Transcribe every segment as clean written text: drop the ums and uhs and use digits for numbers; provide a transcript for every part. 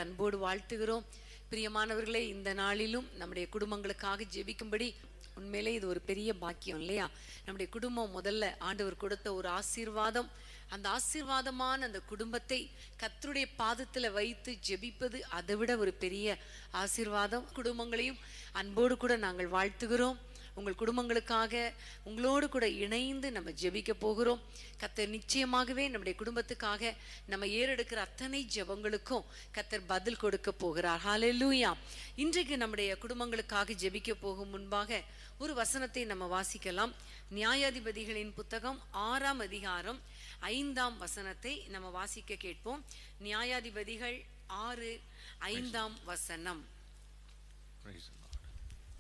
அன்போடு வாழ்த்துகிறோம். பிரியமானவர்களே, இந்த நாளிலும் நம்முடைய குடும்பங்களுக்காக ஜெபிக்கும்படி உண்மையிலே இது ஒரு பெரிய பாக்கியம் இல்லையா? நம்முடைய குடும்பம் முதல்ல ஆண்டவர் கொடுத்த ஒரு ஆசீர்வாதம். அந்த ஆசீர்வாதமான அந்த குடும்பத்தை கர்த்தருடைய பாதத்துல வைத்து ஜெபிப்பது அதை விட ஒரு பெரிய ஆசீர்வாதம். குடும்பங்களையும் அன்போடு கூட நாங்கள் வாழ்த்துகிறோம். உங்கள் குடும்பங்களுக்காக உங்களோடு கூட இணைந்து நம்ம ஜெபிக்க போகிறோம். கர்த்தர் நிச்சயமாகவே நம்முடைய குடும்பத்துக்காக நம்ம ஏறெடுக்கிற அத்தனை ஜெபங்களுக்கும் கர்த்தர் பதில் கொடுக்க போகிறார். ஹல்லேலூயா. இன்றைக்கு நம்முடைய குடும்பங்களுக்காக ஜெபிக்க போகும் முன்பாக ஒரு வசனத்தை நம்ம வாசிக்கலாம். நியாயாதிபதிகளின் புத்தகம் 6ஆம் அதிகாரம் 5ஆம் வசனத்தை நம்ம வாசிக்க கேட்போம். நியாயாதிபதிகள் 6:5 வசனம்.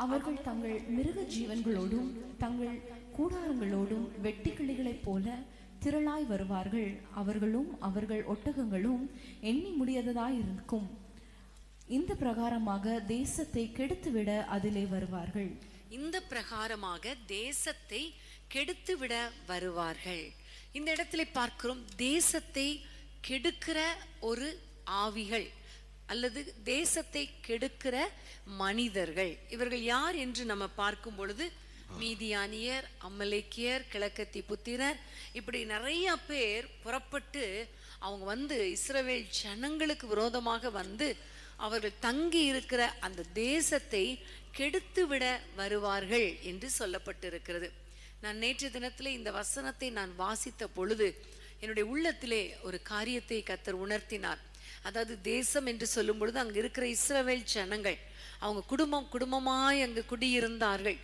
அவர்கள் தங்கள் மிருக ஜீவன்களோடும் தங்கள் கூடாரங்களோடும் வெட்டுக்கிளிகளைப் போல திரளாய் வருவார்கள். அவர்களும் அவர்கள் ஒட்டகங்களும் எண்ணி முடியாததாயிருக்கும். இந்த பிரகாரமாக தேசத்தை கெடுத்துவிட அதிலே வருவார்கள். இந்த பிரகாரமாக தேசத்தை கெடுத்துவிட வருவார்கள். இந்த இடத்துல பார்க்கிறோம், தேசத்தை கெடுக்கிற ஒரு ஆவிகள் அல்லது தேசத்தை கெடுக்கிற மனிதர்கள். இவர்கள் யார் என்று நம்ம பார்க்கும் பொழுது மீதியானியர், அமலேக்கியர், கிழக்கத்தி புத்திரர், இப்படி நிறைய பேர் புறப்பட்டு அவங்க வந்து இஸ்ரவேல் ஜனங்களுக்கு விரோதமாக வந்து அவர்கள் தங்கி இருக்கிற அந்த தேசத்தை கெடுத்துவிட வருவார்கள் என்று சொல்லப்பட்டிருக்கிறது. நான் நேற்று தினத்திலே இந்த வசனத்தை நான் வாசித்த பொழுது என்னுடைய உள்ளத்திலே ஒரு காரியத்தை கர்த்தர் உணர்த்தினார். அதாவது தேசம் என்று சொல்லும் பொழுது அங்க இருக்கிற இஸ்ரவேல் ஜனங்கள் அவங்க குடும்பமாய் அங்கு குடியிருந்தார்கள்.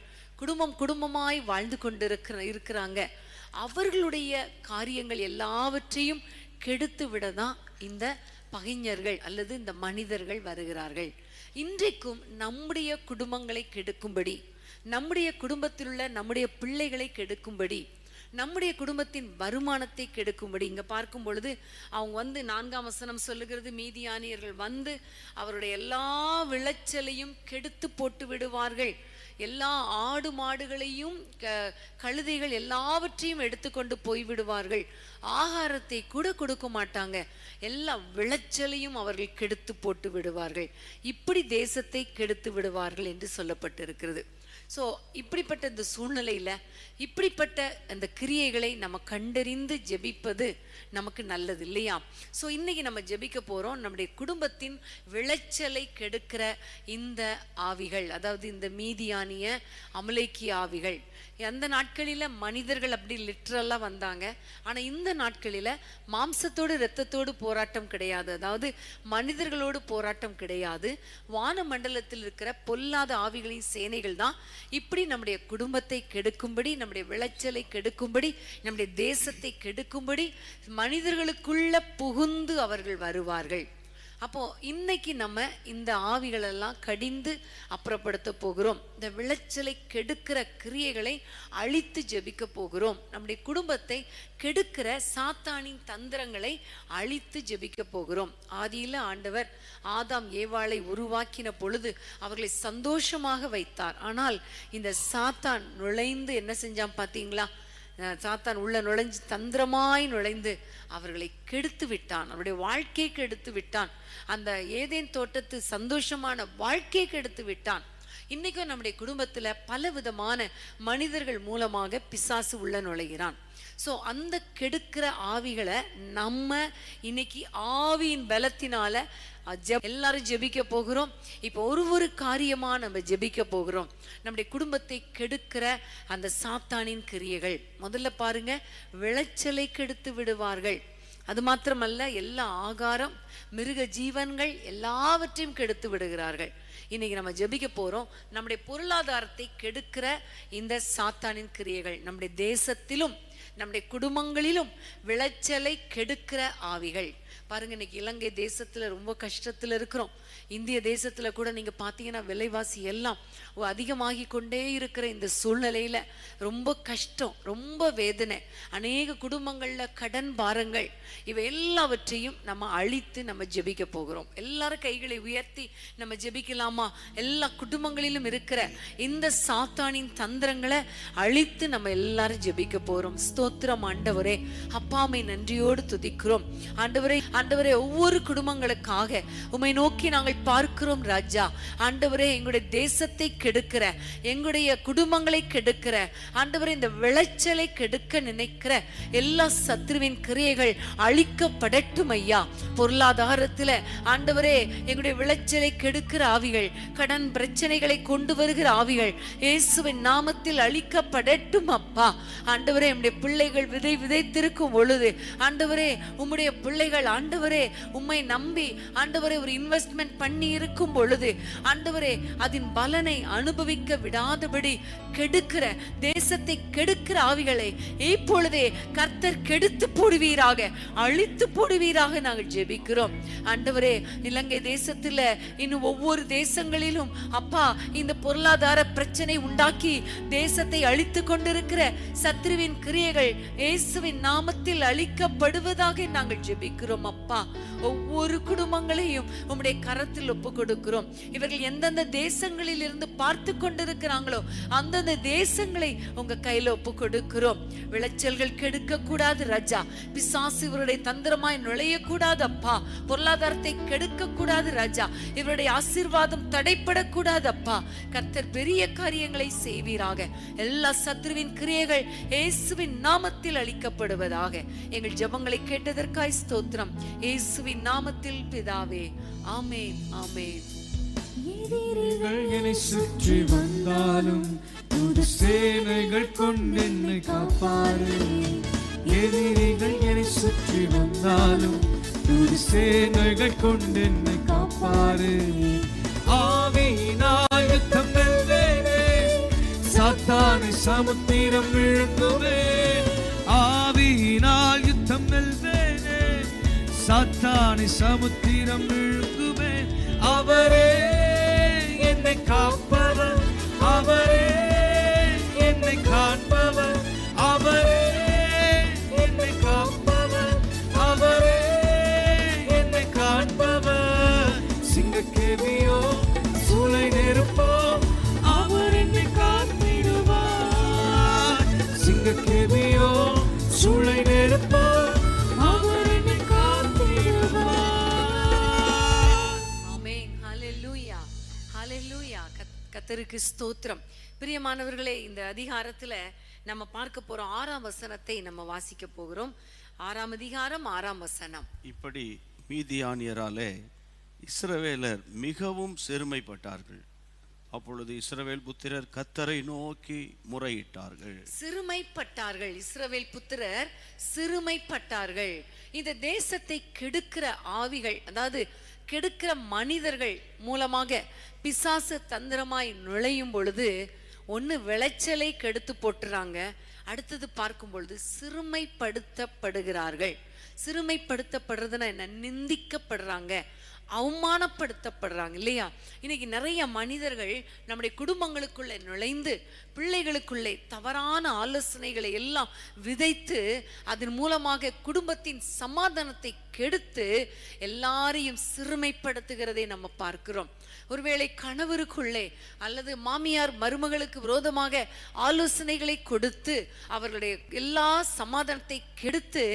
குடும்பமாய் வாழ்ந்து கொண்டு இருக்கிறாங்க. அவர்களுடைய காரியங்கள் எல்லாவற்றையும் கெடுத்து விடதான் இந்த பகைஞர்கள் அல்லது இந்த மனிதர்கள் வருகிறார்கள். இன்றைக்கும் நம்முடைய குடும்பங்களை கெடுக்கும்படி, நம்முடைய குடும்பத்தில் உள்ள நம்முடைய பிள்ளைகளை கெடுக்கும்படி, நம்முடைய குடும்பத்தின் வருமானத்தை கெடுக்கும்படி இங்க பார்க்கும் பொழுது அவங்க வந்து 4ஆம் வசனம் சொல்லுகிறது, மீதியானியர்கள் வந்து அவருடைய எல்லா விளைச்சலையும் கெடுத்து போட்டு விடுவார்கள். எல்லா ஆடு மாடுகளையும் கழுதைகள் எல்லாவற்றையும் எடுத்துக்கொண்டு போய்விடுவார்கள். ஆகாரத்தை கூட கொடுக்க மாட்டாங்க. எல்லா விளைச்சலையும் அவர்கள் கெடுத்து போட்டு விடுவார்கள். இப்படி தேசத்தை கெடுத்து விடுவார்கள் என்று சொல்லப்பட்டிருக்கிறது. ஸோ இப்படிப்பட்ட இந்த சூழ்நிலையில இப்படிப்பட்ட அந்த கிரியைகளை நம்ம கண்டறிந்து ஜெபிப்பது நமக்கு நல்லது இல்லையா? ஸோ இன்னைக்கு நம்ம ஜெபிக்க போறோம், நம்முடைய குடும்பத்தின் விளைச்சலை கெடுக்கிற இந்த ஆவிகள், அதாவது இந்த மீதியானிய அமலேக்கிய ஆவிகள். அந்த நாட்களில மனிதர்கள் அப்படி லிட்ரலா வந்தாங்க. ஆனா இந்த நாட்களில மாம்சத்தோடு இரத்தத்தோடு போராட்டம் கிடையாது. அதாவது மனிதர்களோடு போராட்டம் கிடையாது. வான மண்டலத்தில் இருக்கிற பொல்லாத ஆவிகளின் சேனைகள் தான் இப்படி நம்முடைய குடும்பத்தை கெடுக்கும்படி, நம்முடைய விளைச்சலை கெடுக்கும்படி, நம்முடைய தேசத்தை கெடுக்கும்படி மனிதர்களுக்குள்ள புகுந்து அவர்கள் வருவார்கள். அப்போ இன்னைக்கு நம்ம இந்த ஆவிகளெல்லாம் கடிந்து அப்புறப்படுத்த போகிறோம். இந்த விளைச்சலை கெடுக்கிற கிரியைகளை அழித்து ஜெபிக்க போகிறோம். நம்முடைய குடும்பத்தை கெடுக்கிற சாத்தானின் தந்திரங்களை அழித்து ஜெபிக்க போகிறோம். ஆதியில ஆண்டவர் ஆதாம் ஏவாளை உருவாக்கின பொழுது அவர்களை சந்தோஷமாக வைத்தார். ஆனால் இந்த சாத்தான் நுழைந்து என்ன செஞ்சான் பார்த்தீங்களா? சாத்தான் உள்ள நுழைஞ்சு தந்திரமாய் நுழைந்து அவர்களை கெடுத்து விட்டான். அவருடைய வாழ்க்கையை கெடுத்து விட்டான். அந்த ஏதேன் தோட்டத்து சந்தோஷமான வாழ்க்கையை கெடுத்து விட்டான். இன்னைக்கும் நம்முடைய குடும்பத்துல பல விதமான மனிதர்கள் மூலமாக பிசாசு உள்ள நுழைகிறான். ஸோ அந்த கெடுக்கிற ஆவிகளை நம்ம இன்னைக்கு ஆவியின் பலத்தினால எல்லாரும் ஜெபிக்க போகிறோம். இப்போ ஒரு காரியமா நம்ம ஜெபிக்க போகிறோம். நம்முடைய குடும்பத்தை கெடுக்கிற அந்த சாத்தானின் கிரியைகள் முதல்ல பாருங்க, விளைச்சலை கெடுத்து விடுவார்கள். அது மாத்திரமல்ல, எல்லா ஆகாரம், மிருக ஜீவன்கள் எல்லாவற்றையும் கெடுத்து விடுகிறார்கள். இன்னைக்கு நம்ம ஜெபிக்க போறோம், நம்முடைய பொருளாதாரத்தை கெடுக்கிற இந்த சாத்தானின் கிரியைகள் நம்முடைய தேசத்திலும் நம்முடைய குடும்பங்களிலும் விளைச்சலை கெடுக்கிற ஆவிகள். பாருங்க, இன்னைக்கு இலங்கை தேசத்துல ரொம்ப கஷ்டத்துல இருக்கிறோம். இந்திய தேசத்துல கூட நீங்க பாத்தீங்கன்னா விலைவாசி எல்லாம் அதிகமாகி கொண்டே இருக்கிற இந்த சூழ்நிலையில ரொம்ப கஷ்டம், ரொம்ப வேதனை, அநேக குடும்பங்கள்ல கடன் பாரங்கள், இவை எல்லாவற்றையும் நம்ம அழித்து நம்ம ஜெபிக்க போகிறோம். எல்லாரும் கைகளை உயர்த்தி நம்ம ஜெபிக்கலாமா? எல்லா குடும்பங்களிலும் இருக்கிற இந்த சாத்தானின் தந்திரங்களை அழித்து நம்ம எல்லாரும் ஜெபிக்க போறோம். ஸ்தோத்திரம் ஆண்டவரே. அப்பாமை நன்றியோடு துதிக்கிறோம் ஆண்டவரே. ஆண்டவரே ஒவ்வொரு குடும்பங்களுக்காக உம்மை நோக்கி நாங்கள் பார்க்கிறோம் ராஜா. ஆண்டவரே எங்களுடைய தேசத்தை கெடுக்கிற, எங்களுடைய குடும்பங்களை கெடுக்கிற, ஆண்டவரே இந்த விளைச்சலை கெடுக்க நினைக்கிற எல்லா சத்துருவின் கிரியைகள் அழிக்கப்படட்டும் ஐயா. பொருளாதாரத்துல ஆண்டவரே எங்களுடைய விளைச்சலை கெடுக்கிற ஆவிகள், கடன் பிரச்சனைகளை கொண்டு வருகிற ஆவிகள் இயேசுவின் நாமத்தில் அழிக்கப்படட்டும் அப்பா. ஆண்டவரே நம்முடைய பிள்ளைகள் விதைத்திருக்கும் பொழுது ஆண்டவரே உம்முடைய பிள்ளைகள் ஆண்டவரே உம்மை நம்பி ஆண்டவரே ஒரு இன்வெஸ்ட்மெண்ட் பண்ணி இருக்கும் பொழுது ஆண்டவரே அதன் பலனை அனுபவிக்க விடாதபடி கெடுக்கிற, தேசத்தை கெடுக்கிற ஆவிகளை இப்பொழுதே கர்த்தர் கெடுத்து போடுவீராக, அழித்து போடுவீராக நாங்கள் ஜெபிக்கிறோம். ஆண்டவரே இலங்கை தேசத்துல இன்னும் ஒவ்வொரு தேசங்களிலும் அப்பா இந்த பொருளாதார பிரச்சனை உண்டாக்கி தேசத்தை அழித்து கொண்டிருக்கிற சத்ருவின் கிரியைகள் இயேசுவின் நாமத்தில் அழிக்கப்படுவதாக நாங்கள் ஜெபிக்கிறோம் அப்பா. ஒவ்வொரு குடும்பங்களையும் உம்முடைய கரத்தில் ஒப்பு கொடுக்கிறோம். இவர்கள் எந்தெந்த தேசங்களில் இருந்து பார்த்து கொண்டிருக்கிறாங்களோ அந்தந்த தேசங்களை உங்க கையில ஒப்பு கொடுக்கிறோம். விளைச்சல்கள் கெடுக்க கூடாது ராஜா. பிசாசு இவருடைய தந்திரமாய் நுழைய கூடாது அப்பா. பொருளாதாரத்தை கெடுக்க கூடாது ராஜா. இவருடைய ஆசீர்வாதம் தடைப்படக்கூடாது அப்பா. கர்த்தர் பெரிய காரியங்களை செய்வீராக. எல்லா சத்ருவின் கிரியைகள் இயேசுவின் நாமத்தில் அழிக்கப்படுவதாக. எங்கள் ஜெபங்களை கேட்டதற்காய் ஸ்தோத்திரம். இயேசுவின் நாமத்தில் பிதாவே, ஆமென், ஆமென். எதிரிகள் என்னை சுற்றி வந்தாலும் புது சேனைகள் கொண்டு என்னை காப்பாரு. எதிரிகள் என்னை சுற்றி வந்தாலும் புது சேனைகள் கொண்டு என்னை காப்பாரு. ஆவியினால் யுத்தம் வெல்வேனே, சாத்தானை சமுத்திரம் விழுங்குவே. ஆவியினால் யுத்தம் வெல்வேனே, சாத்தானை சமுத்திரம் விழுங்குவே. அவரே என்னை காப்பவர், அவரே என்னை காண்பவர், அவரே என்னை காப்பவர், அவரே என்னை காண்பவர். சிங்கக்கேவியோ சூளை நெருப்போ அவர் என்னை காத்திடுவார். சிங்கக்கேவியோ சூளை நெருப்போ அவர் என்னை காத்திடுவார். ஹல்லேலூயா. கர்த்தருக்கு ஸ்தோத்திரம். பிரியமானவர்களே, இந்த அதிகாரத்துல நம்ம பார்க்க போறோம் 6ஆம் வசனத்தை நம்ம வாசிக்க போகிறோம். 6ஆம் அதிகாரம் 6ஆம் வசனம். இப்படி மீதியானியராலே இஸ்ரவேலர் மிகவும் சிறுமைப்பட்டார்கள். அப்பொழுது இஸ்ரவேல் புத்திரர் கர்த்தரை நோக்கி முறையிட்டார்கள். சிறுமைப்பட்டார்கள். இஸ்ரவேல் புத்திரர் சிறுமைப்பட்டார்கள். இந்த தேசத்தை கெடுக்கிற ஆவிகள், அதாவது கெடுக்கிற மனிதர்கள் மூலமாக பிசாசு தந்திரமாய் நுழையும் பொழுது ஒன்று விளைச்சலை கெடுத்து போட்டுறாங்க. அடுத்தது பார்க்கும் பொழுது சிறுமைப்படுத்தப்படுகிறார்கள். சிறுமைப்படுத்தப்படுறதுன்னா என்ன? நிந்திக்கப்படுறாங்க, அவமானப்படுத்தப்படுறாங்க இல்லையா? இன்னைக்கு நிறைய மனிதர்கள் நம்முடைய குடும்பங்களுக்குள்ள நுழைந்து பிள்ளைகளுக்குள்ளே தவறான ஆலோசனைகளை எல்லாம் விதைத்து அதன் மூலமாக குடும்பத்தின் சமாதானத்தை கெடுத்து எல்லாரையும் சிறுமைப்படுத்துகிறதை நம்ம பார்க்கிறோம். ஒருவேளை கணவருக்குள்ளே அல்லது மாமியார் மருமகளுக்கு விரோதமாக ஆலோசனைகளை கொடுத்து அவர்களுடைய எல்லா சமாதானத்தை கெடுத்து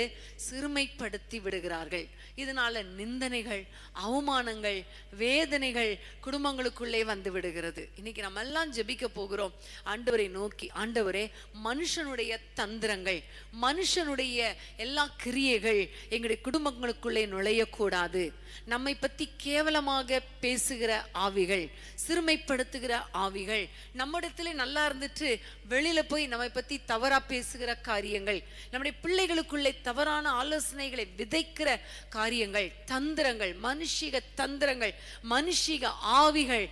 சிறுமைப்படுத்தி விடுகிறார்கள். இதனால நிந்தனைகள், அவமானங்கள், வேதனைகள் குடும்பங்களுக்குள்ளே வந்து விடுகிறது. இன்னைக்கு நம்ம எல்லாம் ஜெபிக்க போகிறோம் ஆண்டவரை நோக்கி. ஆண்டவரே, மனுஷனுடைய தந்திரங்கள், மனுஷனுடைய எல்லா கிரியைகள் எங்களுடைய குடும்பங்களுக்குள்ளே நுழையக்கூடாது. நம்மை பத்தி கேவலமாக பேசுகிற ஆவிகள், சிறுமைப்படுத்துகிற ஆவிகள், நம்மிடத்துல நல்லா இருந்துட்டு வெளியில போய் நம்மை பத்தி தவறா பேசுகிற காரியங்கள், நம்முடைய பிள்ளைகளுக்குள்ளே தவறான ஆலோசனைகளை விதைக்கிற காரியங்கள், தந்திரங்கள், மனுஷிக தந்திரங்கள், மனுஷிக ஆவிகள்,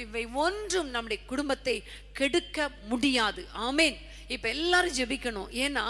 இவை ஒன்றும் நம்முடைய குடும்பத்தை கெடுக்க முடியாது. ஆமேன். இப்ப எல்லாரும் ஜெபிக்கணும். ஏன்னா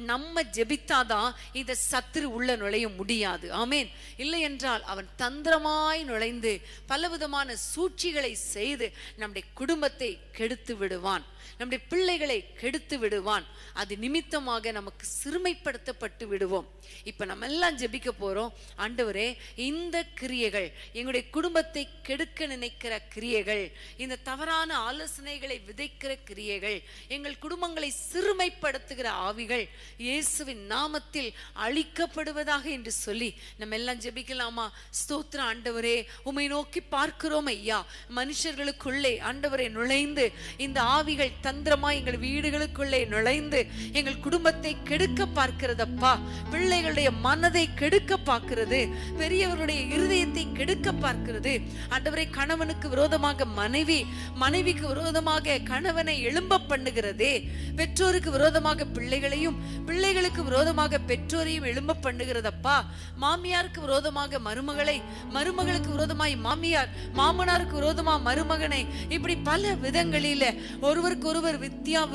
நம்ம ஜெபித்தாதான் இந்த சத்துரு உள்ள நுழைய முடியாது. ஆமேன். இல்லை என்றால் அவன் தந்திரமாய் நுழைந்து பலவிதமான சூழ்ச்சிகளை செய்து நம்முடைய குடும்பத்தை கெடுத்து விடுவான். நம்முடைய பிள்ளைகளை கெடுத்து விடுவான். அது நிமித்தமாக நமக்கு சிறுமைப்படுத்தப்பட்டு விடுவோம். இப்ப நம்ம எல்லாம் ஜெபிக்க போறோம். ஆண்டவரே, இந்த கிரியைகள், எங்களுடைய குடும்பத்தை கெடுக்க நினைக்கிற கிரியைகள், இந்த தவறான ஆலோசனைகளை விதைக்கிற கிரியைகள், எங்கள் குடும்பங்களை சிறுமைப்படுத்துகிற ஆவிகள் இயேசுவின் நாமத்தில் அழிக்கப்படுவதாக என்று சொல்லி நம்ம எல்லாம் ஜெபிக்கலாமா? ஸ்தோத்திர ஆண்டவரே, உம்மை நோக்கி பார்க்கிறோம் ஐயா. மனுஷர்களுக்குள்ளே ஆண்டவரை நுழைந்து இந்த ஆவிகள் தந்திரமா எங்கள் வீடுகளுக்குள்ளே நுழைந்து எங்கள் குடும்பத்தை கெடுக்க பார்க்கிறதப்பா. பிள்ளைகளுடைய மனதை கெடுக்க பார்க்கிறது, பெரியவர்களுடைய இருதயத்தை கெடுக்க பார்க்கிறது. ஆண்டவரை, கணவனுக்கு விரோதமாக மனைவி, மனைவிக்கு விரோதமாக கணவனை எழும்ப பண்ணுகிறதே, பெற்றோருக்கு விரோதமாக பிள்ளைகளையும், பிள்ளைகளுக்கு விரோதமாக பெற்றோரையும் எழும்ப பண்ணுகிறதப்பா. மாமியாருக்கு விரோதமாக மருமகளை, மருமகளுக்கு விரோதமாய் மாமியார், மாமனாருக்கு விரோதமா மருமகனை, இப்படி பல விதங்களில ஒருவருக்கு ஒருவர்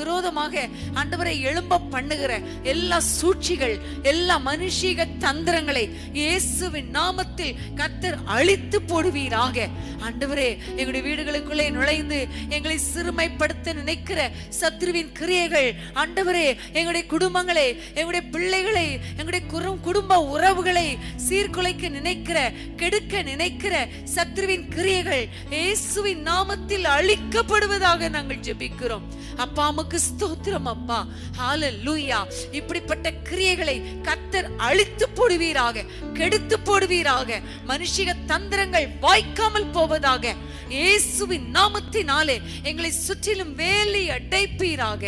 விரோதமாக ஆண்டவரை எழும்ப பண்ணுகிற எல்லா சூழ்ச்சிகள், எல்லா மனுஷீக தந்திரங்களை இயேசுவின் நாமத்தில் கர்த்தர் அழித்து போடுவீராக. ஆண்டவரே, எங்களுடைய வீடுகளுக்குள்ளே நுழைந்து எங்களை சிறுமைப்படுத்த நினைக்கிற சத்ருவின் கிரியைகள், ஆண்டவரே, எங்களுடைய குடும்பங்களை, எங்களுடைய பிள்ளைகளை, எங்களுடைய குடும்ப உறவுகளை சீர்குலைக்க நினைக்கிற, கெடுக்க நினைக்கிற சத்ருவின் கிரியைகள் இயேசுவின் நாமத்தில் அழிக்கப்படுவதாக நாங்கள் ஜெபிக்கிறோம். அப்பா, உமக்கு ஸ்தோத்திரம் அப்பா. ஹல்லேலூயா. இப்படிப்பட்ட கிரியைகளை கர்த்தர் அழித்து போடுவீராக, கெடுத்து போடுவீராக. மனுஷிக தந்திரங்கள் வாய்க்காமல் போவதாக இயேசுவின் நாமத்தினாலே எங்களை சுற்றிலும் வேலி அடைப்பீராக.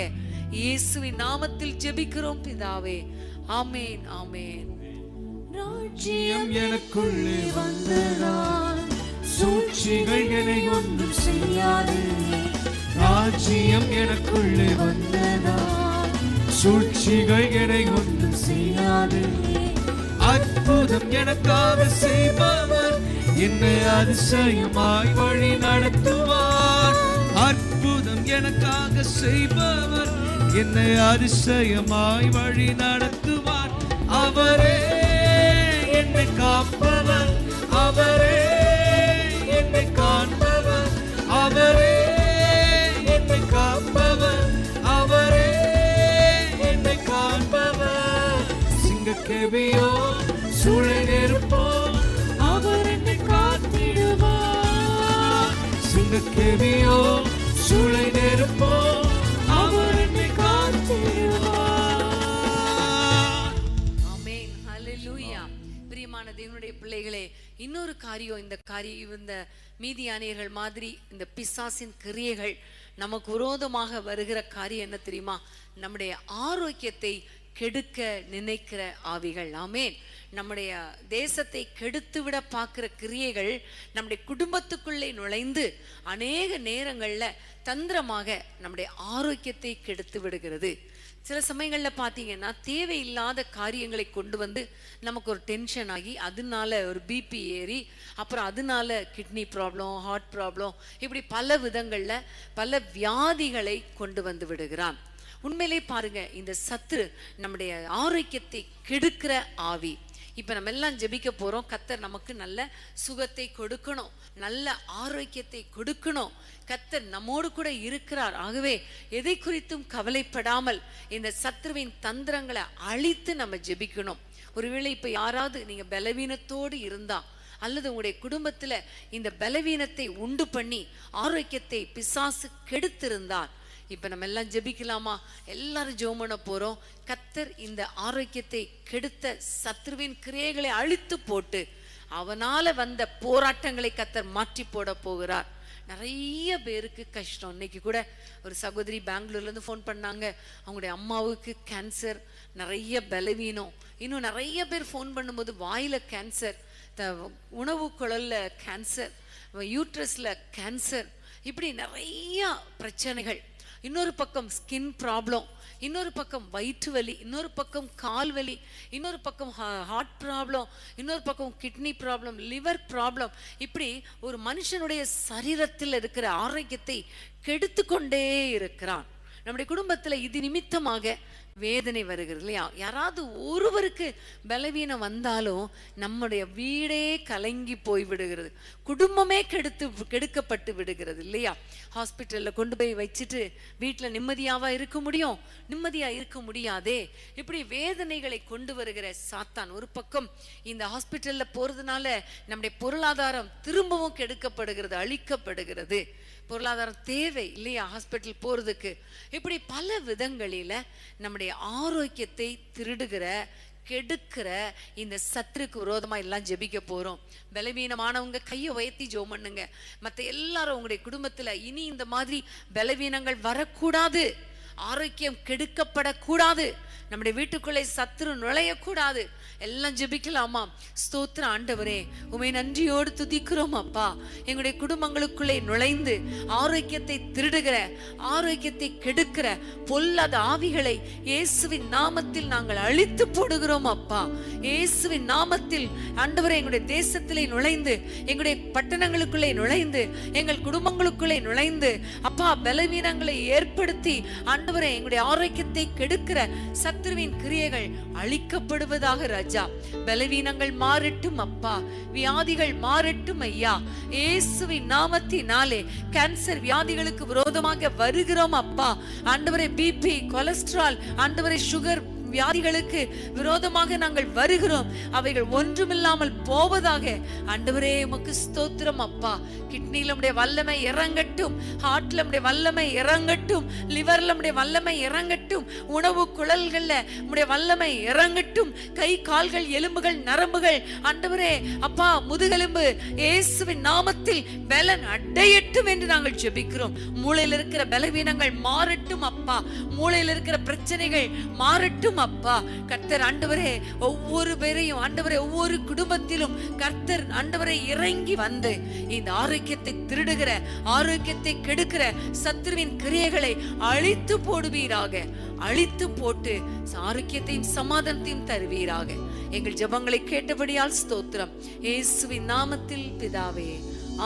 இயேசுவின் நாமத்தில் ஜெபிக்கிறோம் பிதாவே. ஆமென், ஆமென். ராஜ்யம் எனக்குள்ளே வந்ததால் சூழ்ச்சிகள் என்னை ஒன்றும் செய்யாது. ராஜ்யம் எனக்குள்ளே வந்ததால் சூழ்ச்சிகள் என்னை ஒன்றும் செய்யாது. அற்புதம் எனக்காக செய்பவர் என்னை அதிசயமாய் வழி நடத்துவார். அற்புதம் எனக்காக செய்பவர் என்னை அதிசயமாய் வழி நடத்துவார். அவரே என்னை காப்பவர், அவரே என்னை காண்பவர், அவரே என்னை காப்பவர், அவரே என்னை காண்பவர். சிங்கக்கேவியோ சூளை நெருப்போ அவர் என்னை காத்திடுவார். சிங்கக்கேவியோ சூளை நெருப்போ அவர் என்னை காத்திடுவார். ஆமென், ஹல்லேலூயா. பிரியமான தேவனுடைய பிள்ளைகளே, இன்னொரு காரியம், இந்த மீதியானியர்கள் மாதிரி இந்த பிசாசின் கிரியைகள் நமக்கு விரோதமாக வருகிற காரியம் என்ன தெரியுமா? நம்முடைய ஆரோக்கியத்தை கெடுக்க நினைக்கிற ஆவிகள். ஆமென். நம்முடைய தேசத்தை கெடுத்து விட பார்க்கிற கிரியைகள் நம்முடைய குடும்பத்துக்குள்ளே நுழைந்து அநேக நேரங்கள்ல தந்திரமாக நம்முடைய ஆரோக்கியத்தை கெடுத்து விடுகிறது. சில சமயங்களில் பார்த்தீங்கன்னா தேவையில்லாத காரியங்களை கொண்டு வந்து நமக்கு ஒரு டென்ஷன் ஆகி அதனால ஒரு பிபி ஏறி அப்புறம் அதனால கிட்னி ப்ராப்ளம், ஹார்ட் ப்ராப்ளம், இப்படி பல விதங்களில் பல வியாதிகளை கொண்டு வந்து விடுகிறான். உண்மையிலே பாருங்க, இந்த சத்துரு நம்முடைய ஆரோக்கியத்தை கெடுக்கிற ஆவி. இப்போ நம்ம எல்லாம் ஜெபிக்க போறோம். கர்த்தர் நமக்கு நல்ல சுகத்தை கொடுக்கணும், நல்ல ஆரோக்கியத்தை கொடுக்கணும். கர்த்தர் நம்மோடு கூட இருக்கிறார். ஆகவே எதை குறித்தும் கவலைப்படாமல் இந்த சத்ருவின் தந்திரங்களை அழித்து நம்ம ஜெபிக்கணும். ஒருவேளை இப்ப யாராவது நீங்க பலவீனத்தோடு இருந்தா, அல்லது உங்களுடைய குடும்பத்துல இந்த பலவீனத்தை உண்டு பண்ணி ஆரோக்கியத்தை பிசாசு கெடுத்திருந்தார், இப்ப நம்ம எல்லாம் ஜெபிக்கலாமா? எல்லாரும் ஜெபம் பண்ண போறோம். கர்த்தர் இந்த ஆரோக்கியத்தை கெடுத்த சத்ருவின் கிரியைகளை அழித்து போட்டு அவனால வந்த போராட்டங்களை கர்த்தர் மாற்றி போட போகிறார். நிறைய பேருக்கு கஷ்டம். இன்னைக்கு கூட ஒரு சகோதரி பெங்களூர்ல இருந்து ஃபோன் பண்ணாங்க. அவங்களுடைய அம்மாவுக்கு கேன்சர், நிறைய பலவீனம். இன்னும் நிறைய பேர் ஃபோன் பண்ணும்போது வாயில கேன்சர், உணவு குழல்ல கேன்சர், யூட்ரஸ்ல கேன்சர், இப்படி நிறைய பிரச்சனைகள். இன்னொரு பக்கம் ஸ்கின் ப்ராப்ளம், இன்னொரு பக்கம் வயிற்று வலி, இன்னொரு பக்கம் கால் வலி, இன்னொரு பக்கம் ஹார்ட் ப்ராப்ளம், இன்னொரு பக்கம் கிட்னி ப்ராப்ளம், லிவர் ப்ராப்ளம். இப்படி ஒரு மனுஷனுடைய சரீரத்தில் இருக்கிற ஆரோக்கியத்தை கெடுத்து கொண்டே இருக்கிறான். நம்முடைய குடும்பத்துல இது நிமித்தமாக வேதனை வருகிறது இல்லையா? யாராவது ஒருவருக்கு பலவீனம் வந்தாலும் நம்முடைய வீடே கலங்கி போய் விடுகிறது, குடும்பமே கெடுக்கப்பட்டு விடுகிறது இல்லையா? ஹாஸ்பிட்டல்ல கொண்டு போய் வச்சுட்டு வீட்டுல நிம்மதியாவா இருக்க முடியும்? நிம்மதியா இருக்க முடியாதே. இப்படி வேதனைகளை கொண்டு வருகிற சாத்தான் ஒரு பக்கம் இந்த ஹாஸ்பிட்டல்ல போறதுனால நம்முடைய பொருளாதாரம் திரும்பவும் கெடுக்கப்படுகிறது, அழிக்கப்படுகிறது. பொருளாதாரம் தேவை இல்லையா ஹாஸ்பிட்டல் போறதுக்கு? இப்படி பல விதங்களில நம்முடைய ஆரோக்கியத்தை திருடுகிற கெடுக்கிற இந்த சத்துருக்கு விரோதமா எல்லாம் ஜெபிக்க போறோம். பலவீனமானவங்க கையை உயர்த்தி ஜெபம் பண்ணுங்க. மற்ற எல்லாரும் உங்களுடைய குடும்பத்துல இனி இந்த மாதிரி பலவீனங்கள் வரக்கூடாது, ஆரோக்கியம் கெடுக்கப்படக்கூடாது, நம்முடைய வீட்டுக்குள்ளே சத்துரு நுழையக்கூடாது. எல்லாம் ஜெபிக்கலாமா? ஸ்தோத்திர ஆண்டவரே, உமை நன்றியோடு துதிக்கிறோம் அப்பா. எங்களுடைய குடும்பங்களுக்குள்ளே நுழைந்து ஆரோக்கியத்தை திருடுகிற, ஆரோக்கியத்தை கெடுக்கிற பொல்லாத ஆவிகளை இயேசுவின் நாமத்தில் நாங்கள் அழித்து போடுகிறோம் அப்பா. இயேசுவின் நாமத்தில் ஆண்டவரே, எங்களுடைய தேசத்திலே நுழைந்து, எங்களுடைய பட்டணங்களுக்குள்ளே நுழைந்து, எங்கள் குடும்பங்களுக்குள்ளே நுழைந்து அப்பா பலவீனங்களை ஏற்படுத்தி ஆண்டவரே எங்களுடைய ஆரோக்கியத்தை கெடுக்கிற சத்துருவின் கிரியைகள் அழிக்கப்படுவதாக ராஜா. பலவீனங்கள் மாறட்டும் அப்பா, வியாதிகள் மாறட்டும் ஐயா. இயேசுவின் நாமத்தினாலே கேன்சர் வியாதிகளுக்கு விரோதமாக வருகிறோம் அப்பா. ஆண்டவரே பிபி, கொலஸ்ட்ரால், ஆண்டவரே சுகர் வியாதிகளுக்கு விரோதமாக நாங்கள் வருகிறோம். அவைகள் ஒன்றுமில்லாமல் போவதாக. ஆண்டவரே உமக்கு ஸ்தோத்திரம் அப்பா. கிட்னில நம்முடைய வல்லமை இறங்கட்டும், ஹார்ட்ல நம்முடைய வல்லமை இறங்கட்டும், லிவர்ல நம்முடைய வல்லமை இறங்கட்டும், உணவு குழல்கள்ல நம்முடைய வல்லமை இறங்கட்டும், கை கால்கள் எலும்புகள் நரம்புகள் ஆண்டவரே அப்பா முதுகெலும்பு இயேசுவின் நாமத்தில் பலன் அடையட்டும் என்று நாங்கள் ஜெபிக்கிறோம். மூளையில் இருக்கிற பலவீனங்கள் மாறட்டும் அப்பா, மூளையில் இருக்கிற பிரச்சனைகள் மாறட்டும் அப்பா. கர்த்தர் ஆண்டவரே ஒவ்வொரு பேரையும் ஆண்டவரே ஒவ்வொரு குடும்பத்திலும் கர்த்தர் ஆண்டவரே இறங்கி வந்து இந்த ஆரோக்கியத்தை திருடுகிற, ஆரோக்கியத்தை கெடுக்கிற சத்துருவின் கிரியைகளை அழித்து போடுவீராக. அழித்து போட்டு ஆரோக்கியத்தையும் சமாதானத்தையும் தருவீராக. எங்கள் ஜெபங்களை கேட்டபடியால் ஸ்தோத்திரம். இயேசுவின் நாமத்தில் பிதாவே,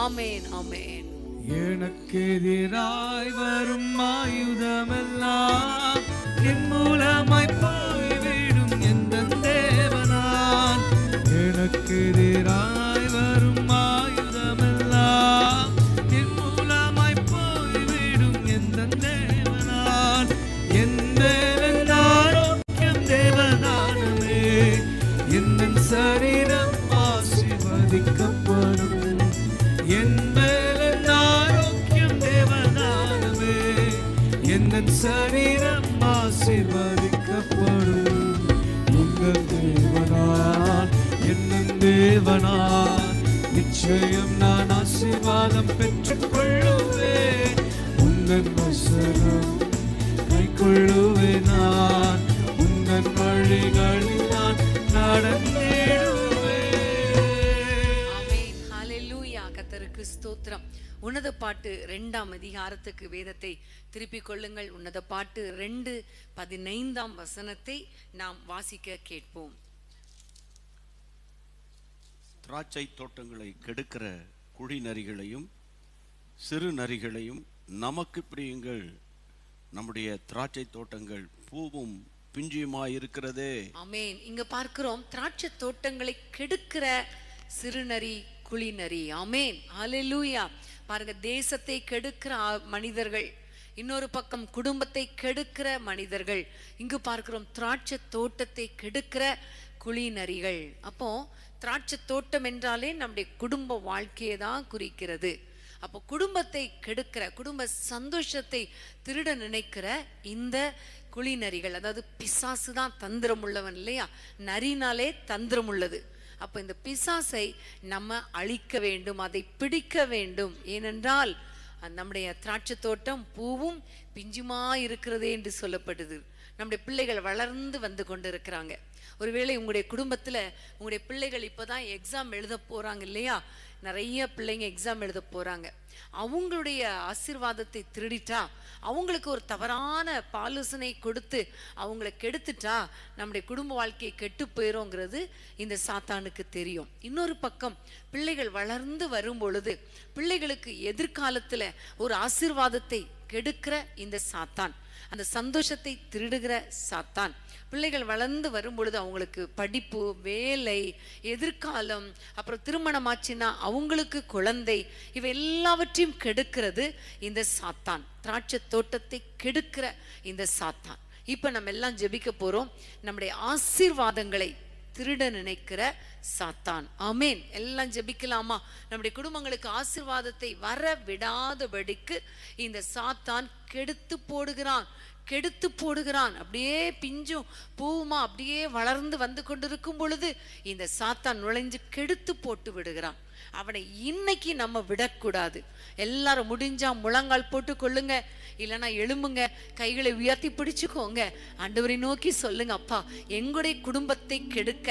ஆமென் ஆமென். எனக்கு எதிராய் வரும் ஆயுதமெல்லாம் என் மூலமாய் போய்விடும் எந்த தேவனான். எனக்கு எதிராய் வரும் ஆயுதமெல்லாம் என் மூலமாய் போய்விடும் எந்த தேவனான். என் தேவன் ஆரோக்கியம் தேவதானமே, என் சரீரம் ஆசீர்வதிக்கப்படும். என் சரீரம் ஆசீர்வதிக்கப்படும். உங்கள் தேவனான் என்னும் தேவனான் நிச்சயம் நான் ஆசீர்வாதம் பெற்றுக் கொள்ளுவேன். உங்கள் வசனம் கைக்கொள்ளுவேன் நான், உங்கள் வழிகளில் நான் நடந்திடுவேன். ஆமென் ஹல்லேலூயா. கர்த்தருக்கு ஸ்தோத்திரம். உன்னத பாட்டு 2ஆம் அதிகாரத்துக்கு வேதத்தை திருப்பிக் கொள்ளுங்கள். உன்னத பாட்டு 2:15 நாம் வாசிக்க கேட்போம். திராட்சை தோட்டங்களை கெடுக்கிற குழி நரிகளையும் சிறு நரிகளையும் நமக்கு பிரியுங்கள். நம்முடைய திராட்சை தோட்டங்கள் பூவும் பிஞ்சியுமாயிருக்கிறதே. ஆமென். இங்க பார்க்கிறோம் திராட்சை தோட்டங்களை கெடுக்கிற சிறுநரி, குழிநரி. ஆமென் ஹல்லேலூயா. பாருங்க, தேசத்தை கெடுக்கிற மனிதர்கள், இன்னொரு பக்கம் குடும்பத்தை கெடுக்கிற மனிதர்கள், இங்கு பார்க்கிறோம் திராட்சை தோட்டத்தை கெடுக்கிற குழிநரிகள். அப்போ திராட்சை தோட்டம் என்றாலே நம்முடைய குடும்ப வாழ்க்கையை தான் குறிக்கிறது. அப்போ குடும்பத்தை கெடுக்கிற, குடும்ப சந்தோஷத்தை திருட நினைக்கிற இந்த குழிநரிகள், அதாவது பிசாசு தான் தந்திரம் உள்ளவன் இல்லையா? நரினாலே தந்திரம் உள்ளது. அப்போ இந்த பிசாசை நம்ம அழிக்க வேண்டும், அதை பிடிக்க வேண்டும். ஏனென்றால் நம்முடைய திராட்சை தோட்டம் பூவும் பிஞ்சுமா இருக்கிறதே என்று சொல்லப்படுது. நம்முடைய பிள்ளைகள் வளர்ந்து வந்து கொண்டு இருக்கிறாங்க. ஒருவேளை உங்களுடைய குடும்பத்துல உங்களுடைய பிள்ளைகள் இப்பதான் எக்ஸாம் எழுத போறாங்க இல்லையா? நிறைய பிள்ளைங்க எக்ஸாம் எழுத போறாங்க. அவங்களுடைய ஆசீர்வாதத்தை திருடிட்டா, அவங்களுக்கு ஒரு தவறான ஆலோசனை கொடுத்து அவங்கள கெடுத்துட்டா நம்முடைய குடும்ப வாழ்க்கையை கெட்டு போயிரோங்கிறது இந்த சாத்தானுக்கு தெரியும். இன்னொரு பக்கம் பிள்ளைகள் வளர்ந்து வரும் பொழுது பிள்ளைகளுக்கு எதிர்காலத்துல ஒரு ஆசீர்வாதத்தை கெடுக்கிற இந்த சாத்தான் அந்த சந்தோஷத்தை திருடுகிற சாத்தான். பிள்ளைகள் வளர்ந்து வரும் பொழுது அவங்களுக்கு படிப்பு, வேலை, எதிர்காலம், அப்புறம் திருமணமாச்சுன்னா அவங்களுக்கு குழந்தை, இவை எல்லாவற்றையும் கெடுக்கிறது இந்த சாத்தான். திராட்சை தோட்டத்தை கெடுக்கிற இந்த சாத்தான். இப்ப நம்ம எல்லாம் ஜெபிக்க போறோம். நம்முடைய ஆசீர்வாதங்களை திருட நினைக்கிற சாத்தான். ஆமேன். எல்லாம் ஜெபிக்கலாமா? நம்முடைய குடும்பங்களுக்கு ஆசீர்வாதத்தை வர விடாதபடிக்கு இந்த சாத்தான் கெடுத்து போடுகிறான். அப்படியே பிஞ்சும் பூவுமா அப்படியே வளர்ந்து வந்து கொண்டிருக்கும் பொழுது இந்த சாத்தான் நுழைஞ்சு கெடுத்து போட்டு விடுகிறான். அவனை இன்னைக்கு நம்ம விடக்கூடாது. எல்லாரும் முடிஞ்சா முழங்கால் போட்டு கொள்ளுங்க, இல்லைன்னா எழும்புங்க, கைகளை உயர்த்தி பிடிச்சுக்கோங்க, ஆண்டவரை நோக்கி சொல்லுங்க, அப்பா எங்களுடைய குடும்பத்தை கெடுக்க,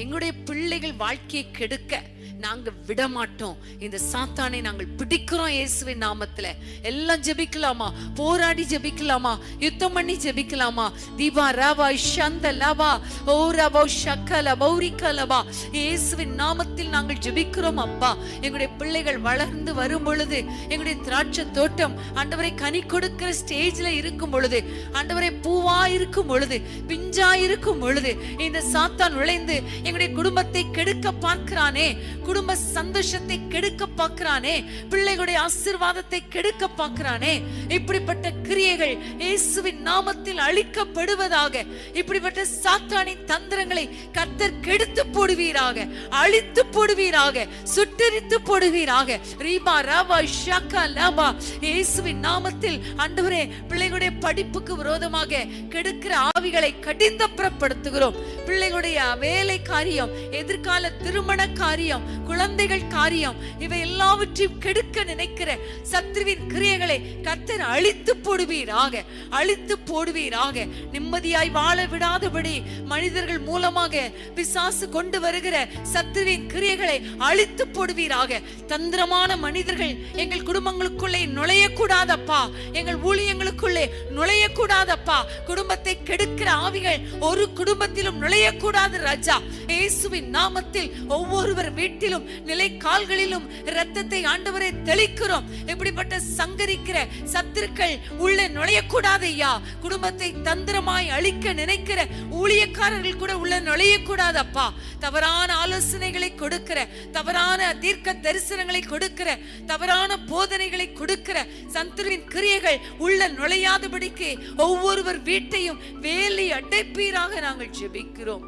எங்களுடைய பிள்ளைகள் வாழ்க்கையை கெடுக்க நாங்க விட மாட்டோம். இந்த சாத்தானை நாங்கள் பிடிக்கிறோம் இயேசுவின் நாமத்துல. எல்லாம் ஜெபிக்கலாமா? போராடி ஜெபிக்கலாமா? யுத்தம் பண்ணி ஜெபிக்கலாமா? தீபா ரவா ஷந்த லவா ஓ ரவா ஷக்கல பௌரிகலவா. இயேசுவின் நாமத்தில் நாங்கள் ஜெபிக்கிறோம் அப்பா. எங்களுடைய பிள்ளைகள் வளர்ந்து வரும் பொழுது, எங்களுடைய திராட்சை தோட்டம் ஆண்டவரை கனி கொடுக்கிற ஸ்டேஜ்ல இருக்கும் பொழுது, ஆண்டவரை பூவா இருக்கும் பொழுது, பிஞ்சா இருக்கும் பொழுது இந்த சாத்தான் நுழைந்து எங்களுடைய குடும்பத்தை கெடுக்க பார்க்கிறானே, குடும்ப சந்தோஷத்தை கெடுக்க பார்க்கிறானே, பிள்ளைகளுடைய ஆசீர்வாதத்தை கெடுக்க பார்க்கிறானே. இப்படிப்பட்ட கிரியைகள் இயேசுவின் நாமத்தில் அழிக்கப்படுவதாக. இப்படிப்பட்ட சாத்தானின் தந்திரங்களை கர்த்தர் கெடுத்து போடுவீராக, அழித்து போடுவீராக, சுட்டெரித்து போடுவீராக. ரீபா ரவா ஷக்கா லபா. இயேசுவின் நாமத்தில் ஆண்டவரே பிள்ளைகளுடைய படிப்புக்கு விரோதமாக கெடுக்கிற ஆவிகளை கடிந்தப்புறப்படுத்துகிறோம். பிள்ளைகளுடைய வேலை காரியம், எதிர்கால திருமண காரியம், குழந்தைகள் காரியம், இவை எல்லாவற்றையும் கெடுக்க நினைக்கிற சத்ருவின் கிரியைகளை கர்த்தர் அழித்து போடுவீராக, அழித்து போடுவீராக. நிம்மதியாய் வாழ விடாதபடி மனிதர்கள் மூலமாக பிசாசு கொண்டு வருகிற சத்ருவின் கிரியைகளை அழித்து போடுவீராக. தந்திரமான மனிதர்கள் எங்கள் குடும்பங்களுக்குள்ளே நுழையக்கூடாதப்பா, எங்கள் ஊழியங்களுக்குள்ளே நுழையக்கூடாதப்பா. குடும்பத்தை கெடுக்கிற ஆவிகள் ஒரு குடும்பத்திலும் நுழையக்கூடாது ராஜா. இயேசுவின் நாமத்தில் ஒவ்வொருவர் வீட்டிலும் நிலை கால்களிலும் இரத்தத்தை ஆண்டவரே தெளிக்கிறோம். இப்படிப்பட்ட சங்கரிக்கிற சத்துருக்கள் உள்ள நுழையக்கூடாது ஐயா. குடும்பத்தை தந்திரமாய் அழிக்க நினைக்கிற ஊழியக்காரர்கள் கூட உள்ள நுழையக்கூடாது அப்பா. தவறான ஆலோசனைகளை கொடுக்கிற, தவறான தீர்க்க தரிசனங்களை கொடுக்கிற, தவறான போதனைகளை கொடுக்கிற சத்துருவின் கிரியைகள் உள்ள நுழையாதபடிக்கு ஒவ்வொருவர் வீட்டையும் வேலி அடைப்பீராக நாங்கள் ஜெபிக்கிறோம்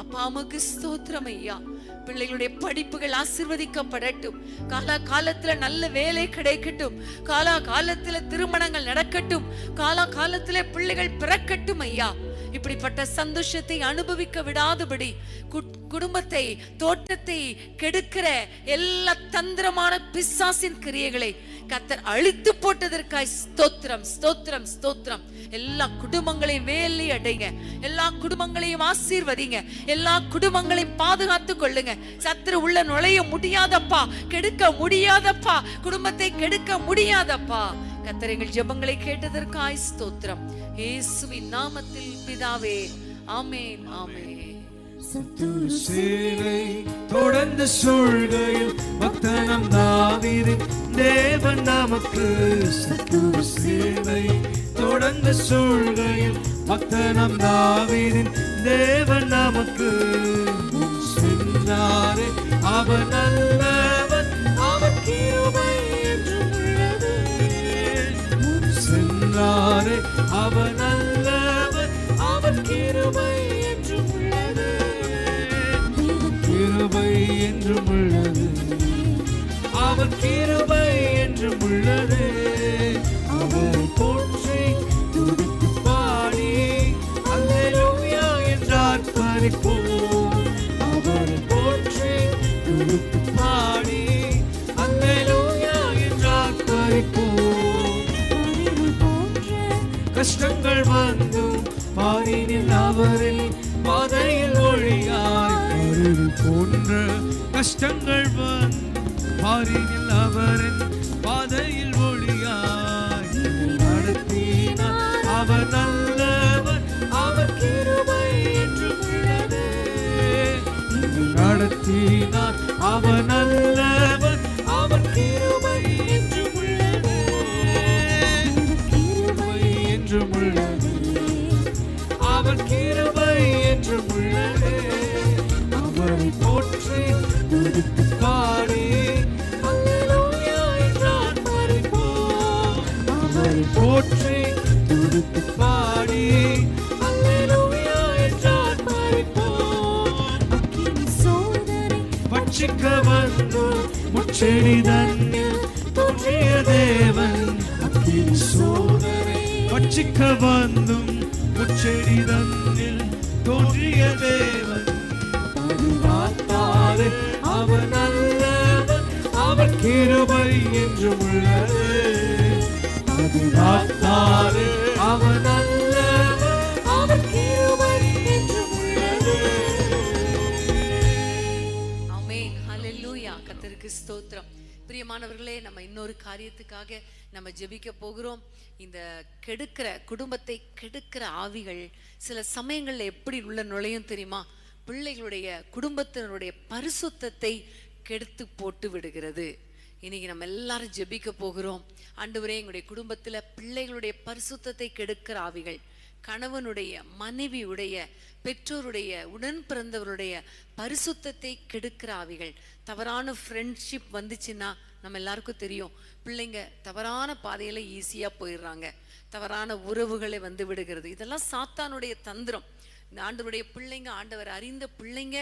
அப்பா. உமக்கு ஸ்தோத்திரம் ஐயா. பிள்ளைகளுடைய படிப்புகள் ஆசீர்வதிக்கப்படட்டும். காலத்துல நல்ல வேலை கிடைக்கட்டும். காலத்துல திருமணங்கள் நடக்கட்டும். காலத்துல பிள்ளைகள் பிறக்கட்டும் ஐயா. இப்படிப்பட்ட சந்தோஷத்தை அனுபவிக்க விடாதபடி குடும்பத்தை, தோட்டத்தை கெடுக்கிற எல்லா தந்திரமான பிசாசின் கிரியைகளை கர்த்தர் அழித்து போட்டதற்காய் ஸ்தோத்திரம், ஸ்தோத்திரம், ஸ்தோத்திரம். எல்லா குடும்பங்களையும் வேலி அடைங்க, எல்லா குடும்பங்களையும் ஆசீர்வதிங்க, எல்லா குடும்பங்களையும் பாதுகாத்து கொள்ளுங்க. சத்துரு உள்ள நுழைய முடியாதப்பா, கெடுக்க முடியாதப்பா, குடும்பத்தை கெடுக்க முடியாதப்பா. கர்த்தர் எங்கள் ஜெபங்களை கேட்டதற்காய் ஸ்தோத்திரம். இயேசுவின் நாமத்தில் பிதாவே, ஆமென், ஆமென். சத்துரு சேனை தொடர்ந்து சூழ்கையில் பக்தனம் தாவீதின் தேவன் நமக்கு. சத்துரு சேனை தொடர்ந்து சூழ்கையில் பக்தனம் தாவீதின் தேவன் நமக்கு. சென்றாரே அவர் நல்லவர், அவர் கிருபை என்றும் உள்ளது. சென்றாரே அவர் நல்லவர், அவர் கிருபை என்றும் உள்ளது. கிருபை என்றும் உள்ளது, அவர் கிருபை என்றும் உள்ளது. அவரை போற்றி துதித்து பாடி அல்லேலூயா என்றார் பரிப்போம். அவரை போற்றி துதித்து பாடி அல்லேலூயா என்றார் பரிப்போம். கஷ்டங்கள் வந்தும் பாரினில் அவரில் பாதையில் ஒளியாய் போன்ற கஷ்டங்கள் பாரினில் அவரின் பாதையில் ஒளியாய் நடத்தினார். அவர் நல்லவர், அவர் கிருபை என்றும் உள்ளது. நடத்தினார். அவர் நல்லவர், அவர் கிருபை என்றும் உள்ளது. கிருபை என்றும் உள்ளது. முச்செடி தன்னில் தோன்றிய தேவன் அக்கினி சோதனை பட்சிக்க வந்தும் முச்செடி தன்னில் தோன்றிய தேவன் பாதுகாத்தாரே அவர் நல்லவர் அவர் கிருபை என்றும் உள்ளது பாதுகாத்தாரே அவர் நல்லவர் அவர் கிருபை என்றும் உள்ளது. ஆமென். ஹல்லேலூயா. கர்த்தருக்கு ஸ்தோத்திரம். பிரியமானவர்களே, நம்ம இன்னொரு காரியத்துக்காக நம்ம ஜெபிக்க போகிறோம். இந்த கெடுக்கிற குடும்பத்தை கெடுக்கிற ஆவிகள் சில சமயங்கள்ல எப்படி உள்ள நுழையும் தெரியுமா? பிள்ளைகளுடைய குடும்பத்தினருடைய பரிசுத்தத்தை கெடுத்து போட்டு விடுகிறது. இன்னைக்கு நம்ம எல்லாரும் ஜெபிக்க போகிறோம். ஆண்டவரே, எங்களுடைய குடும்பத்துல பிள்ளைகளுடைய பரிசுத்தத்தை கெடுக்கிற ஆவிகள், கணவனுடைய, மனைவியுடைய, பெற்றோருடைய, உடன் பிறந்தவருடைய பரிசுத்தத்தை கெடுக்கிற ஆவிகள், தவறான ஃப்ரெண்ட்ஷிப் வந்துச்சுன்னா நம்ம எல்லாருக்கும் தெரியும், பிள்ளைங்க தவறான பாதையில ஈஸியா போயிடுறாங்க. தவறான உறவுகளை வந்து விடுகிறது. இதெல்லாம் சாத்தானுடைய தந்திரம். ஆண்டவருடைய பிள்ளைங்க, ஆண்டவர் அறிந்த பிள்ளைங்க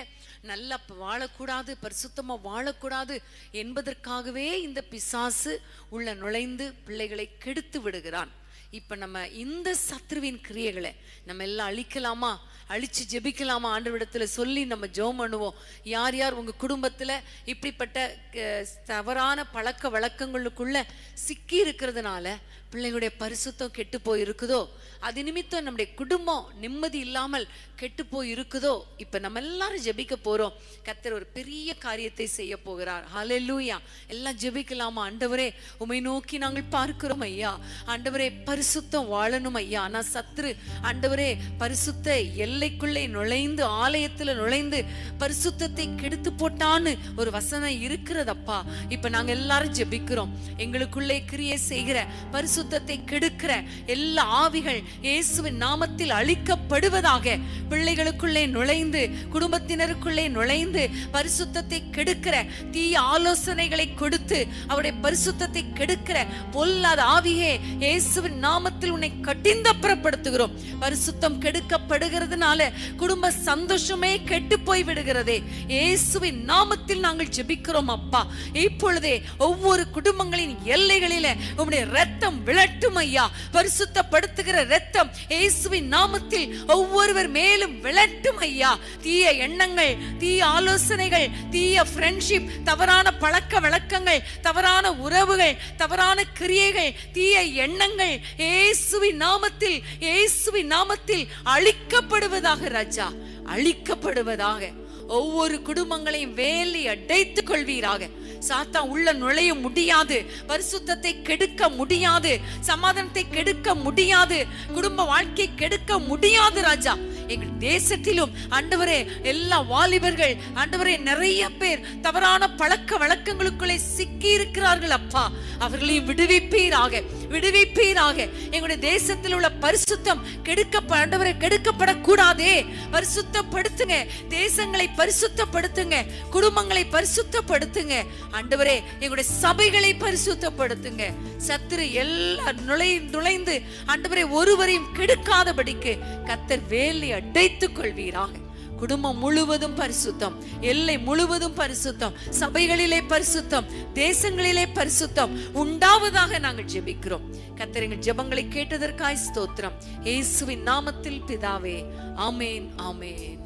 நல்லா வாழக்கூடாது, பரிசுத்தமா வாழக்கூடாது என்பதற்காகவே இந்த பிசாசு உள்ள நுழைந்து பிள்ளைகளை கெடுத்து விடுகிறான். இப்ப நம்ம இந்த சத்ருவின் கிரியைகளை நம்ம எல்லாம் அழிக்கலாமா? அழிச்சு ஜெபிக்கலாமா? ஆண்டவரிடத்துல சொல்லி நம்ம ஜெபம் பண்ணுவோம். யார் யார் உங்க குடும்பத்துல இப்படிப்பட்ட தவறான பழக்க வழக்கங்களுக்குள்ள சிக்கி இருக்கிறதுனால பிள்ளைகளுடைய பரிசுத்தம் கெட்டு போய் இருக்குதோ, அது நிமித்தம் நம்முடைய குடும்பம் நிம்மதி இல்லாமல் கெட்டு போய் இருக்குதோ, இப்ப நம்ம எல்லாரும் ஜெபிக்க போறோம். கர்த்தர் ஒரு பெரிய காரியத்தை செய்ய போகிறார். ஹல்லேலூயா. எல்லாம் ஜெபிக்கலாமா? ஆண்டவரே, உம்மை நோக்கி நாங்கள் பார்க்கிறோம் ஐயா. ஆண்டவரே, பரிசுத்தம் வாழணும் ஐயா. ஆனா சத்ரு ஆண்டவரே பரிசுத்த எல்லைக்குள்ளே நுழைந்து, ஆலயத்துல நுழைந்து பரிசுத்தத்தை கெடுத்து போட்டான்னு ஒரு வசனம் இருக்கிறதப்பா. இப்ப நாங்க எல்லாரும் ஜெபிக்கிறோம். எங்களுக்குள்ளே கிரியை செய்கிற பரிசுத்தத்தை கெடுக்கிற எல்லா ஆவிகள் இயேசுவின் நாமத்தில் அழிக்கப்படுவதாக. பிள்ளைகளுக்குள்ளே நுழைந்து, குடும்பத்தினருக்குள்ளே நுழைந்து பரிசுத்தத்தை கெடுக்கிற தீய ஆலோசனைகளை கொடுத்து அவருடைய பரிசுத்தத்தை கெடுக்கிற பொல்லாத ஆவியே, இயேசுவின் நாமத்தில் உன்னை கடிந்தப்புறப்படுத்துகிறோம். பரிசுத்தம் கெடுக்கப்படுகிறதுனால குடும்ப சந்தோஷமே கெட்டு போய் விடுகிறதே. இயேசுவின் நாமத்தில் நாங்கள் ஜெபிக்கிறோம் அப்பா. இப்பொழுதே ஒவ்வொரு குடும்பங்களின் எல்லைகளில உம்முடைய இரத்தம் விழட்டும் ஐயா. பரிசுத்தப்படுத்துகிற இரத்தம் இயேசுவின் நாமத்தில் ஒவ்வொருவர் மேலும் விழட்டும் ஐயா. தீய எண்ணங்கள், தீய ஆலோசனைகள், தீய ஃப்ரெண்ட்ஷிப், தவறான பழக்க வழக்கங்கள், தவறான உறவுகள், தவறான கிரியைகள், தீய எண்ணங்கள் இயேசுவின் நாமத்தில், இயேசுவின் நாமத்தில் அழிக்கப்படுவதாக ராஜா, அழிக்கப்படுவதாக. ஒவ்வொரு குடும்பங்களையும் வேலி அடைத்துக் கொள்வீராக. சாத்தான் உள்ள நுழைய முடியாது, பரிசுத்தத்தை கெடுக்க முடியாது, சமாதானத்தை கெடுக்க முடியாது, குடும்ப வாழ்க்கை கெடுக்க முடியாது ராஜா. எங்கள் தேசத்திலும் ஆண்டவரே எல்லா வாலிபர்கள் ஆண்டவரே நிறைய பேர் தவறான பழக்க வழக்கங்களுக்குள்ளே சிக்கி இருக்கிறார்கள் அப்பா. அவர்களையும் விடுவிப்பீராக, விடுவிப்பீராக. எங்களுடைய தேசத்தில் உள்ள பரிசுத்தம் ஆண்டவரே கெடுக்கப்படக்கூடாதே. பரிசுத்தப்படுத்துங்க, தேசங்களை பரிசுத்தப்படுத்துங்க, குடும்பங்களை பரிசுத்தப்படுத்துங்க ஆண்டவரே. எங்களுடைய சபைகளை பரிசுத்தப்படுத்துங்க. சத்துரு எல்லாம் நுழைந்து ஆண்டவரே ஒருவரையும் கெடுக்காதபடிக்கு கர்த்தர் வேலி அடைத்துக் கொள்வீராக. குடும்பம் முழுவதும் பரிசுத்தம், எல்லை முழுவதும் பரிசுத்தம், சபைகளிலே பரிசுத்தம், தேசங்களிலே பரிசுத்தம் உண்டாவதாக நாங்கள் ஜெபிக்கிறோம். கர்த்தர் எங்கள் ஜெபங்களை கேட்டதற்காய் ஸ்தோத்திரம். இயேசுவின் நாமத்தில் பிதாவே, ஆமென், ஆமென்.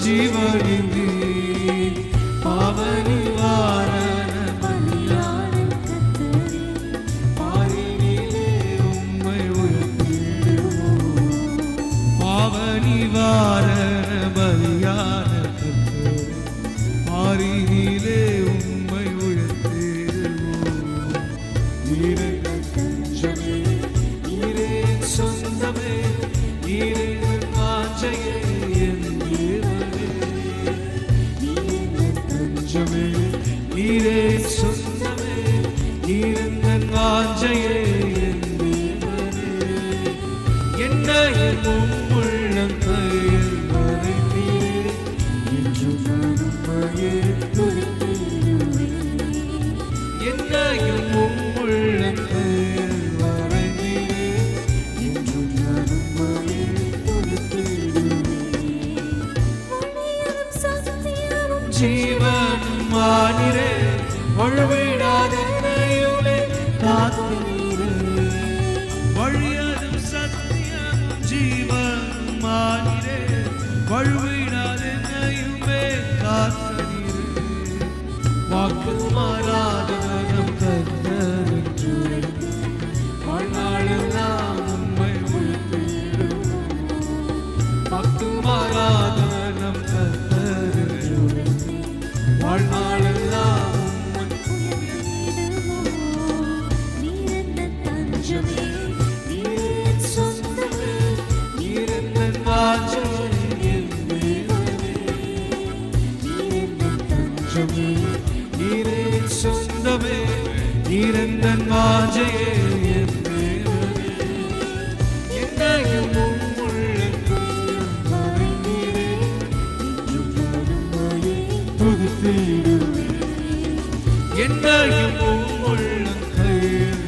ஜீவனிலே பாவனி வாரண பலியான கர்த்தரே, பாரினிலே உம்மை உயர்த்திடுவோம். பாவனி வாரண பலியான கர்த்தரே, பாரினிலே உம்மை உயர்த்திடுவோம். நீரே தஞ்சமே, நீரே சொந்தமே, நீரே வாஞ்சையே, நீரே சொந்தமே, நீரன் வாஞ்சையே, என்னையும் உள்ளம் கையில் வரைத்தீர் என்று நன்மையே ஜீவனும் மானிரே வழுவிடாதென்னையுமே காத்தீரே வழியதும் சத்தியமும் ஜீவனும் மானிரே வழுவிடாதென்னையுமே காத்தீரே வாக்கு மாறாதவனம் கர்த்தரென்று வாழ்நாளெல்லாம் உம்மை உயர்த்திடுவோம் வாக்கு மாறாதவனம் கர்த்தரென்று வாழ்நாளெல்லாம் உம்மை நீரெந்தன் வாஞ்சை என் தேவனே நீரே சொந்தமே நீரெந்தன் வாஞ்சையே என் தேவனே என்னையும் துதித்திடுவே என்னையும் உள்ளங்கையில்